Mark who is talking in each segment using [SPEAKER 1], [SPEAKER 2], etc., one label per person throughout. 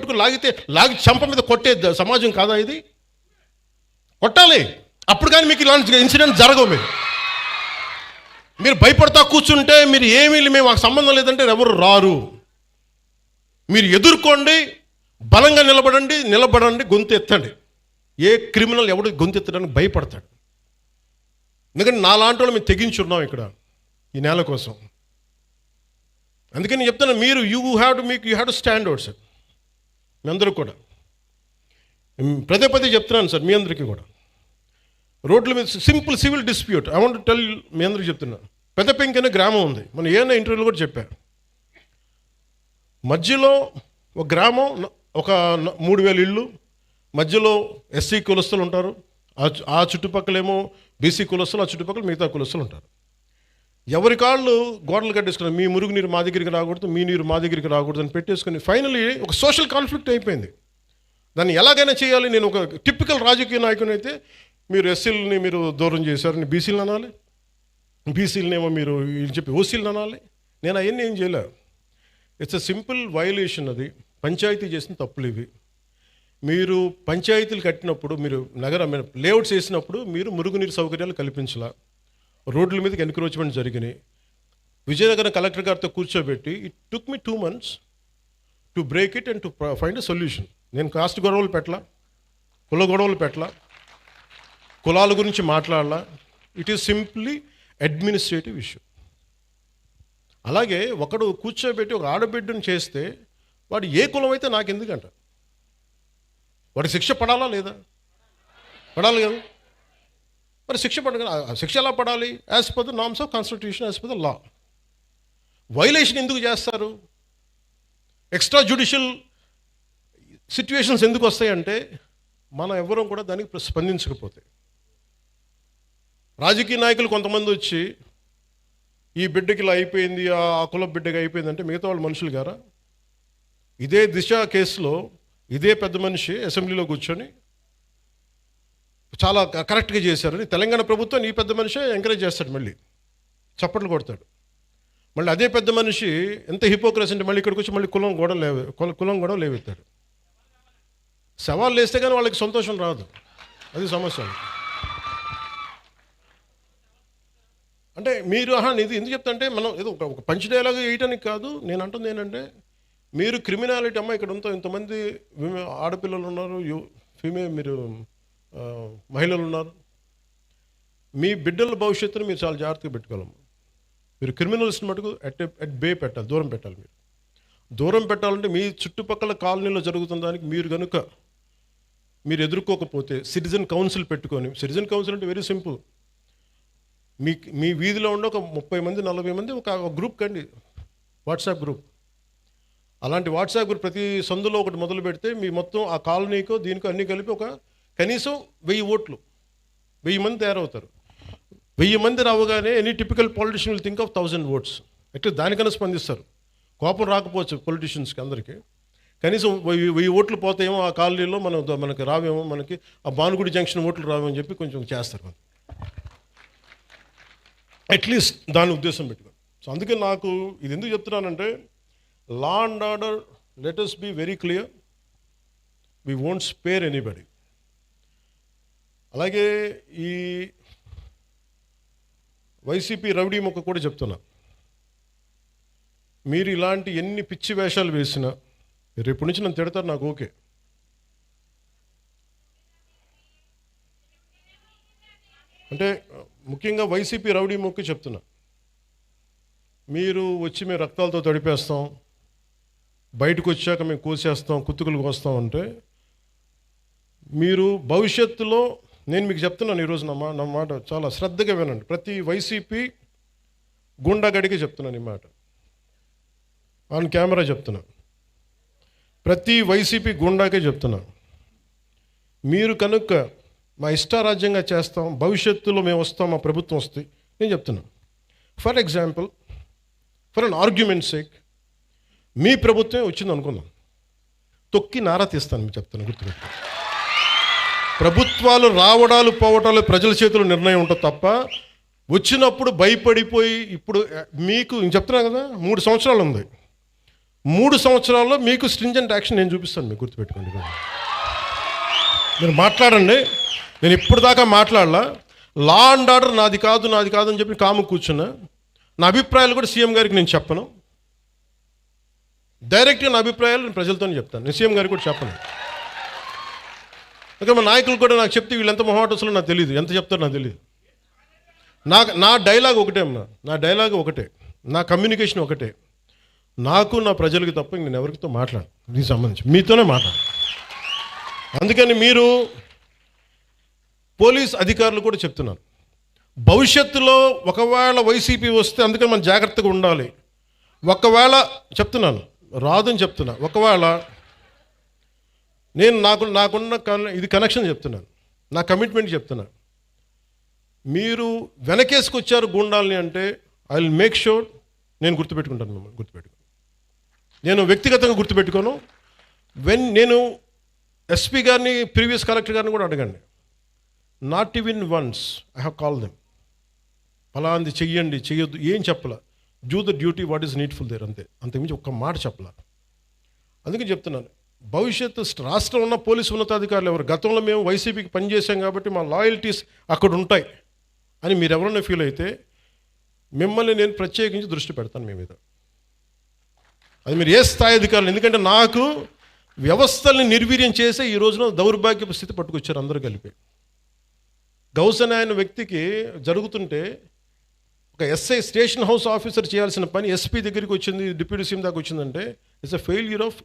[SPEAKER 1] పట్టుకుని లాగి చెంప మీద కొట్టే సమాజం కాదా ఇది? కొట్టాలి, అప్పుడు కానీ మీకు ఇలాంటి ఇన్సిడెంట్ జరగవు. మీరు భయపడతా కూర్చుంటే మీరు మేము మాకు సంబంధం లేదంటే ఎవరు రారు. మీరు ఎదుర్కోండి, బలంగా నిలబడండి, గొంతు ఎత్తండి. ఏ క్రిమినల్ ఎవడు గొంతు ఎత్తడానికి భయపడతాడు? ఎందుకంటే నాలాంటి వాళ్ళు మేము తెగించున్నాం ఇక్కడ ఈ నేల కోసం. అందుకని చెప్తాను, మీరు you have to stand out sir. మీ అందరూ కూడా పదే చెప్తున్నాను సార్, మీ అందరికీ కూడా. రోడ్ల మీద simple civil dispute I want tell me అందరికీ చెప్తున్నా. పెద్దపెంకి అనే గ్రామం ఉంది, మనం ఏమైనా ఇంటర్వ్యూలో కూడా చెప్పారు. మధ్యలో ఒక గ్రామం, ఒక 3000 ఇళ్ళు, మధ్యలో ఎస్సీ కులస్తులు ఉంటారు, ఆ చుట్టుపక్కలేమో బీసీ కులస్తులు, ఆ చుట్టుపక్కల మిగతా కులస్తులు ఉంటారు. ఎవరి కాళ్ళు గోడలు కట్టేసుకున్నారు, మీ మురుగు నీరు మా దగ్గరికి రాకూడదు, మీ నీరు మా దగ్గరికి రాకూడదు అని పెట్టేసుకుని ఫైనల్లీ ఒక సోషల్ కాన్ఫ్లిక్ట్ అయిపోయింది. దాన్ని ఎలాగైనా చేయాలి. నేను ఒక టిపికల్ రాజకీయ నాయకుని అయితే, మీరు ఎస్సీలని మీరు దూరం చేశారని బీసీలను అనాలి, బీసీలనేమో మీరు చెప్పి ఓసీలను అనాలి. నేను అవన్నీ ఏం చేయలేదు. It's a simple violation. అది పంచాయతీ చేసిన తప్పులు ఇవి. మీరు పంచాయతీలు కట్టినప్పుడు, మీరు లేఅవుట్స్ వేసినప్పుడు మీరు మురుగునీరు సౌకర్యాలు కల్పించాల. రోడ్ల మీదకి ఎన్క్రోచ్మెంట్ జరిగినాయి. విజయనగరం కలెక్టర్ గారితో కూర్చోబెట్టి it took me 2 months to break it and to find a solution. నేను కాస్ట్ గొడవలు పెట్టలా, కుల గొడవలు పెట్టలా, కులాల గురించి మాట్లాడాలా. It is simply administrative issue. అలాగే ఒకడు కూర్చోబెట్టి ఒక ఆడబిడ్డను చేస్తే వాడు ఏ కులం అయితే నాకు ఎందుకంట, వాడికి శిక్ష పడాలా లేదా? పడాలి కదా. మరి శిక్ష ఎలా పడాలి? As per the norms of constitution, as per the law. Violation ఎందుకు చేస్తారు? ఎక్స్ట్రా జ్యుడిషియల్ సిచ్యువేషన్స్ ఎందుకు వస్తాయంటే మనం ఎవరం కూడా దానికి స్పందించకపోతే. రాజకీయ నాయకులు కొంతమంది వచ్చి ఈ బిడ్డకి ఇలా అయిపోయింది, ఆ కుల బిడ్డకి అయిపోయింది అంటే మిగతా వాళ్ళు మనుషులు గారా? ఇదే దిశ కేసులో ఇదే పెద్ద మనిషి అసెంబ్లీలో కూర్చొని చాలా కరెక్ట్గా చేశారని తెలంగాణ ప్రభుత్వం ఈ పెద్ద మనిషి ఎంకరేజ్ చేస్తాడు, మళ్ళీ చప్పట్లు కొడతాడు. మళ్ళీ అదే పెద్ద మనిషి ఎంత హిపోక్రసీ అంటే మళ్ళీ ఇక్కడికి వచ్చి మళ్ళీ కులం గొడవ లేవెత్తాడు. సవాళ్ళు వేస్తే కానీ వాళ్ళకి సంతోషం రాదు, అది సమస్య. అంటే మీరు ఇది ఎందుకు చెప్తా అంటే, మనం ఏదో ఒక పంచ్ డైలాగ్ వేయటానికి కాదు. నేను అంటుంది ఏంటంటే, మీరు క్రిమినాలిటీ అమ్మ ఇక్కడ ఇంతమంది ఆడపిల్లలు ఉన్నారు, మీరు మహిళలు ఉన్నారు, మీ బిడ్డల భవిష్యత్తును మీరు చాలా జాగ్రత్తగా పెట్టుకోవాలమ్మా. మీరు క్రిమినల్స్ని మటుకు అట్ బే పెట్టాలి, దూరం పెట్టాలి. మీరు దూరం పెట్టాలంటే మీ చుట్టుపక్కల కాలనీలో జరుగుతున్న దానికి మీరు ఎదుర్కోకపోతే సిటిజన్ కౌన్సిల్ పెట్టుకొని, సిటిజన్ కౌన్సిల్ అంటే వెరీ సింపుల్. మీ వీధిలో ఉండే ఒక 30 మంది 40 మంది ఒక గ్రూప్ కండి, వాట్సాప్ గ్రూప్. అలాంటి వాట్సాప్ గ్రూప్ ప్రతి సందులో ఒకటి మొదలు పెడితే మీ మొత్తం ఆ కాలనీకో దీనికో అన్నీ కలిపి ఒక కనీసం 1000 ఓట్లు, 1000 మంది తయారవుతారు. 1000 మంది రావగానే any typical politician will think of 1000 votes. అట్లా దానికన్నా స్పందిస్తారు. కోపం రాకపోవచ్చు పొలిటీషియన్స్కి అందరికీ, కనీసం 1000 ఓట్లు పోతాయేమో ఆ కాలనీలో, మనకి రావేమో, మనకి ఆ భానుగుడి జంక్షన్ ఓట్లు రావేమో అని చెప్పి కొంచెం చేస్తారు. అట్లీస్ట్ దాని ఉద్దేశం పెట్టుకో. సో అందుకే నాకు ఇది ఎందుకు చెప్తున్నానంటే, law and order, let us be very clear, we won't spare anybody. అలాగే ఈ వైసీపీ రౌడీ మొక్క కూడా చెప్తున్నా, మీరు ఇలాంటి ఎన్ని పిచ్చి వేషాలు వేసినా రేపు నుంచి నన్ను తిడతారు, నాకు ఓకే. అంటే ముఖ్యంగా వైసీపీ రౌడీ మొక్కి చెప్తున్నా, మీరు వచ్చి మేము రక్తాలతో తడిపేస్తాం, బయటకు వచ్చాక మేము కోసేస్తాం, కుత్తుకులు కోస్తాం అంటే, మీరు భవిష్యత్తులో, నేను మీకు చెప్తున్నాను ఈరోజు నా మాట చాలా శ్రద్ధగా వినండి. ప్రతి వైసీపీ గుండాగడికి చెప్తున్నాను ఈ మాట, ఆన్ కెమెరా చెప్తున్నా, ప్రతి వైసీపీ గుండాకే చెప్తున్నా, మీరు కనుక మా ఇష్టారాజ్యంగా చేస్తాం, భవిష్యత్తులో మేము వస్తాం, మా ప్రభుత్వం వస్తే, నేను చెప్తున్నాను. For example, for an argument sake, మీ ప్రభుత్వమే వచ్చింది అనుకుందాం, తొక్కి నారా తీస్తాను మీకు చెప్తాను, గుర్తుపెట్టు. ప్రభుత్వాలు రావడాలు పోవటాలు ప్రజల చేతుల్లో నిర్ణయం ఉంటుంది తప్ప, వచ్చినప్పుడు భయపడిపోయి, ఇప్పుడు మీకు చెప్తున్నా కదా 3 సంవత్సరాలు ఉంది, 3 సంవత్సరాల్లో మీకు స్ట్రింజెంట్ యాక్షన్ నేను చూపిస్తాను, మీకు గుర్తుపెట్టుకోండి. మీరు మాట్లాడండి. నేను ఇప్పుడు దాకా మాట్లాడలా. లా అండ్ ఆర్డర్ నాది కాదు అని చెప్పి కాము కూర్చున్నా. నా అభిప్రాయాలు కూడా సీఎం గారికి నేను చెప్పను. డైరెక్ట్గా నా అభిప్రాయాలు నేను ప్రజలతోనే చెప్తాను. నేను సీఎం గారికి కూడా చెప్పను. ఇంకా మా నాయకులు కూడా నాకు చెప్తే వీళ్ళు ఎంత మొహాటసులో నాకు తెలియదు, ఎంత చెప్తారో నాకు తెలియదు. నా డైలాగ్ ఒకటే అమ్మా, నా డైలాగ్ ఒకటే, నా కమ్యూనికేషన్ ఒకటే. నాకు నా ప్రజలకి తప్ప నేను ఎవరితో మాట్లాడు దీనికి సంబంధించి, మీతోనే మాట్లాడు. అందుకని మీరు పోలీస్ అధికారులు కూడా చెప్తున్నారు, భవిష్యత్తులో ఒకవేళ వైసీపీ వస్తే అందుకని మనం జాగ్రత్తగా ఉండాలి. ఒకవేళ చెప్తున్నాను, రాదని చెప్తున్నా, ఒకవేళ నేను నాకున్న ఇది కనెక్షన్ చెప్తున్నాను, నా కమిట్మెంట్ చెప్తున్నాను. మీరు వెనకేసుకొచ్చారు గూండాల్ని అంటే ఐ విల్ మేక్ షూర్ నేను గుర్తుపెట్టుకుంటాను, మిమ్మల్ని గుర్తుపెట్టుకుని. నేను వ్యక్తిగతంగా గుర్తుపెట్టుకోను. నేను ఎస్పీ గారిని, ప్రీవియస్ కలెక్టర్ గారిని కూడా అడగండి. Not even once I have call them. ఫలాంది చెయ్యండి, చెయ్యొద్దు ఏం చెప్పాల. Do the duty what is needful there, అంతే. అంతకుమించి ఒక్క మాట చెప్పాల. అందుకే చెప్తున్నాను, భవిష్యత్తు రాష్ట్రంలో ఉన్న పోలీసు ఉన్నతాధికారులు ఎవరు, గతంలో మేము వైసీపీకి పనిచేసాం కాబట్టి మా లాయల్టీస్ అక్కడ ఉంటాయి అని మీరు ఎవరైనా ఫీల్ అయితే మిమ్మల్ని నేను ప్రత్యేకించి దృష్టి పెడతాను మీ మీద. అది మీరు ఏ స్థాయి అధికారులు. ఎందుకంటే నాకు వ్యవస్థల్ని నిర్వీర్యం చేసే ఈ రోజున దౌర్భాగ్యపు స్థితి పట్టుకొచ్చారు అందరూ కలిపి. గౌసన్ అనే వ్యక్తికి జరుగుతుంటే ఒక ఎస్ఐ, స్టేషన్ హౌస్ ఆఫీసర్ చేయాల్సిన పని ఎస్పీ దగ్గరికి వచ్చింది, డిప్యూటీ సీఎం దాకా వచ్చిందంటే it's a failure of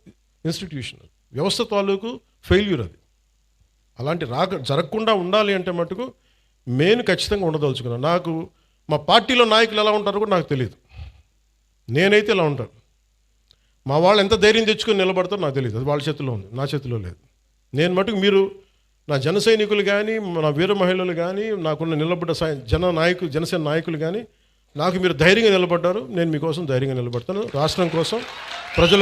[SPEAKER 1] institution. వ్యవస్థ తాలూకు ఫెయిల్యూర్ అది. అలాంటి జరగకుండా ఉండాలి అంటే మటుకు నేను ఖచ్చితంగా ఉండదలుచుకున్నాను. నాకు మా పార్టీలో నాయకులు ఎలా ఉంటారో కూడా నాకు తెలియదు. నేనైతే ఇలా ఉంటాను. మా వాళ్ళు ఎంత ధైర్యం తెచ్చుకొని నిలబడతారో నాకు తెలియదు, అది వాళ్ళ చేతిలో ఉంది, నా చేతిలో లేదు. నేను మటుకు మీరు నా జన సైనికులు కానీ, నా వీర మహిళలు కానీ, నాకున్న నిలబడ్డ జనసేన నాయకులు కానీ నాకు మీరు ధైర్యంగా నిలబడ్డారు. నేను మీకోసం ధైర్యంగా నిలబడతాను, రాష్ట్రం కోసం, ప్రజల కోసం.